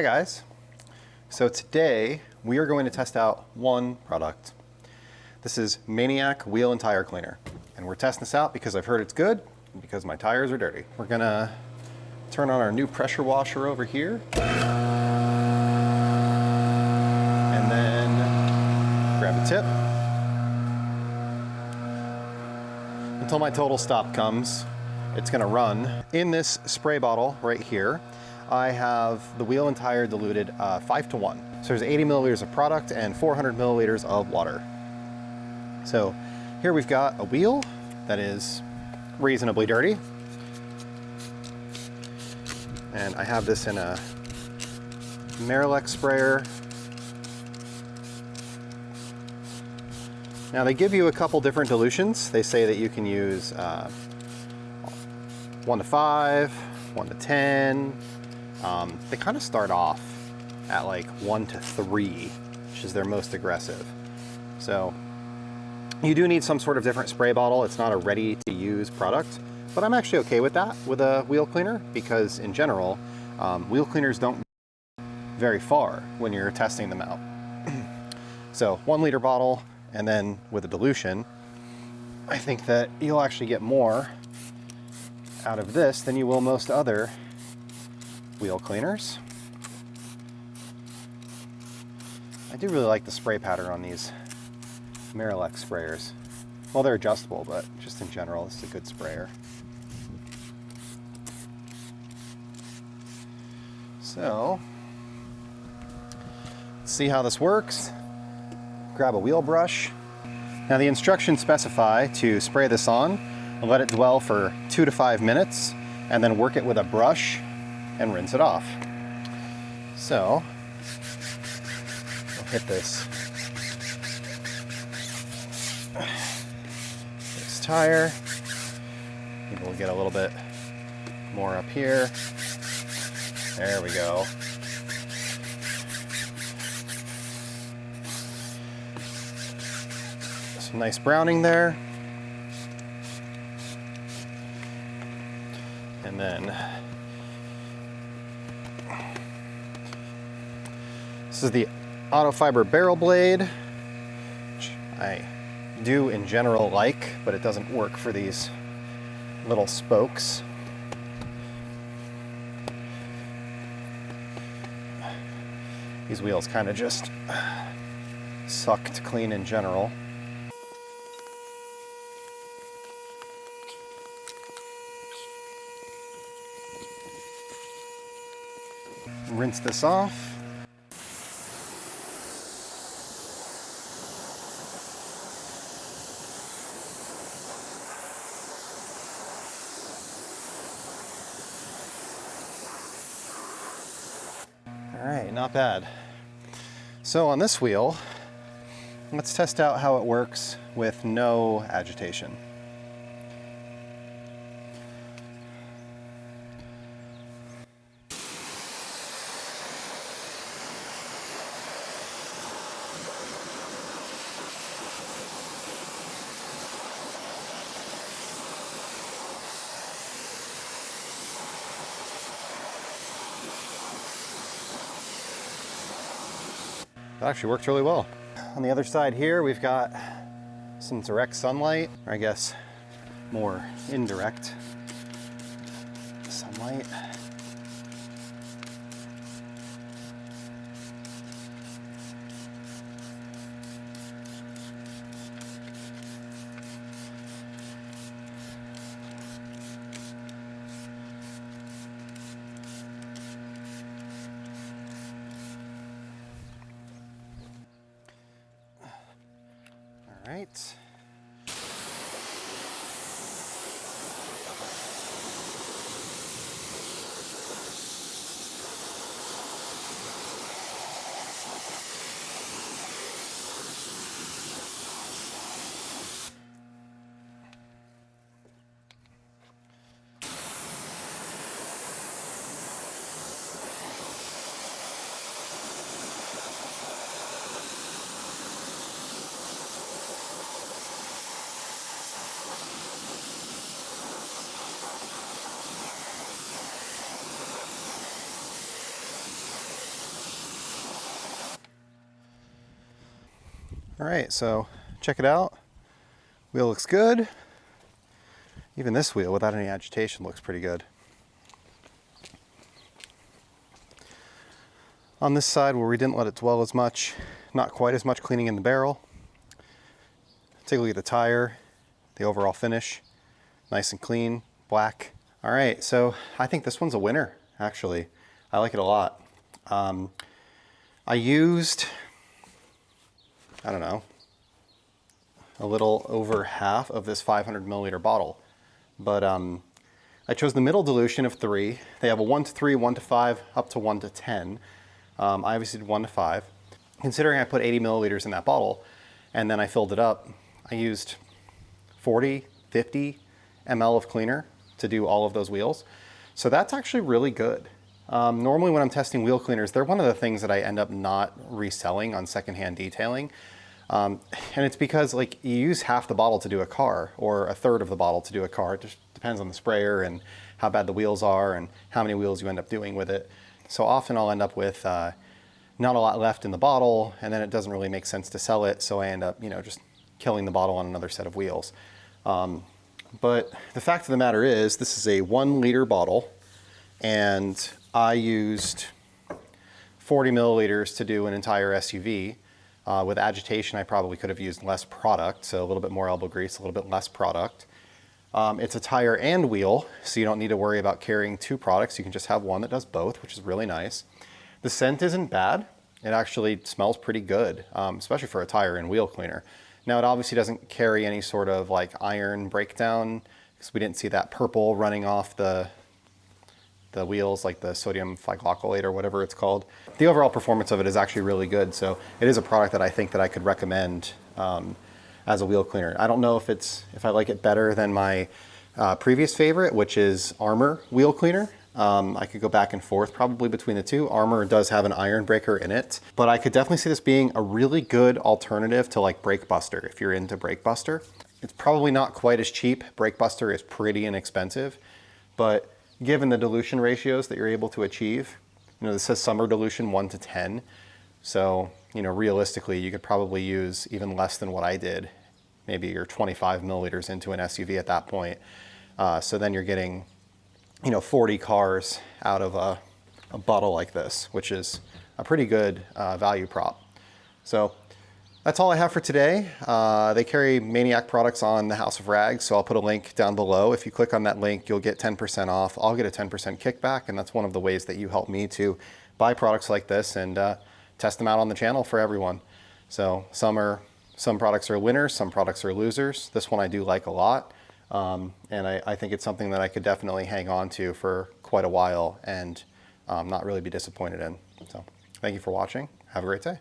Hi guys. So today we are going to test out one product. This is Maniac Wheel and Tire Cleaner. And we're testing this out because I've heard it's good and because my tires are dirty. We're gonna turn on our new pressure washer over here. And then grab a tip. Until my total stop comes, it's gonna run. In this spray bottle right here, I have the wheel and tire diluted 5-to-1. So there's 80 milliliters of product and 400 milliliters of water. So here we've got a wheel that is reasonably dirty. And I have this in a Maniac sprayer. Now they give you a couple different dilutions. They say that you can use 1 to 5, 1 to 10. They kind of start off at like 1 to 3, which is their most aggressive. So you do need some sort of different spray bottle. It's not a ready to use product, but I'm actually okay with that with a wheel cleaner because in general, wheel cleaners don't go very far when you're testing them out. So 1 liter bottle, and then with a dilution, I think that you'll actually get more out of this than you will most other wheel cleaners. I do really like the spray pattern on these Maniac sprayers. Well, they're adjustable, but just in general, it's a good sprayer. So, let's see how this works. Grab a wheel brush. Now the instructions specify to spray this on and let it dwell for 2 to 5 minutes and then work it with a brush and rinse it off. So, we'll hit this tire. Maybe we'll get a little bit more up here. There we go. Some nice browning there. And then this is the auto fiber barrel blade, which I do in general like, but it doesn't work for these little spokes. These wheels kind of just suck to clean in general. Rinse this off. All right, not bad. So on this wheel, let's test out how it works with no agitation. That actually worked really well. On the other side here, we've got some direct sunlight, or I guess more indirect sunlight. All right. All right, so check it out. Wheel looks good. Even this wheel without any agitation looks pretty good. On this side where we didn't let it dwell as much, not quite as much cleaning in the barrel. Take a look at the tire, the overall finish, nice and clean, black. All right, so I think this one's a winner, actually. I like it a lot. I used, I don't know, a little over half of this 500 milliliter bottle, but I chose the middle dilution of 3. They have a 1 to 3, 1 to 5, up to 1 to 10. I obviously did 1 to 5. Considering I put 80 milliliters in that bottle and then I filled it up, I used 40, 50 ml of cleaner to do all of those wheels. So that's actually really good. Normally when I'm testing wheel cleaners, they're one of the things that I end up not reselling on secondhand detailing. And it's because like you use half the bottle to do a car or a third of the bottle to do a car. It just depends on the sprayer and how bad the wheels are and how many wheels you end up doing with it. So often I'll end up with not a lot left in the bottle, and then it doesn't really make sense to sell it. So I end up, just killing the bottle on another set of wheels. But the fact of the matter is, this is a 1 liter bottle, and I used 40 milliliters to do an entire SUV. With agitation, I probably could have used less product, so a little bit more elbow grease, a little bit less product. It's a tire and wheel, so you don't need to worry about carrying 2 products. You can just have one that does both, which is really nice. The scent isn't bad. It actually smells pretty good, especially for a tire and wheel cleaner. Now, it obviously doesn't carry any sort of like iron breakdown, because we didn't see that purple running off the wheels, like the sodium thioglycolate or whatever it's called. The overall performance of it is actually really good, so it is a product that I think that I could recommend as a wheel cleaner. I don't know if I like it better than my previous favorite, which is Armor wheel cleaner. I could go back and forth probably between the two. Armor does have an iron breaker in it, but I could definitely see this being a really good alternative to like Brake Buster if you're into Brake Buster. It's probably not quite as cheap. Brake Buster is pretty inexpensive, but given the dilution ratios that you're able to achieve, this says summer dilution 1 to 10. So, realistically, you could probably use even less than what I did. Maybe you're 25 milliliters into an SUV at that point. So then you're getting 40 cars out of a bottle like this, which is a pretty good value prop. So that's all I have for today. They carry Maniac products on the House of Rags, so I'll put a link down below. If you click on that link, you'll get 10% off. I'll get a 10% kickback, and that's one of the ways that you help me to buy products like this and test them out on the channel for everyone. So some products are winners, some products are losers. This one I do like a lot. And I think it's something that I could definitely hang on to for quite a while and not really be disappointed in. So thank you for watching. Have a great day.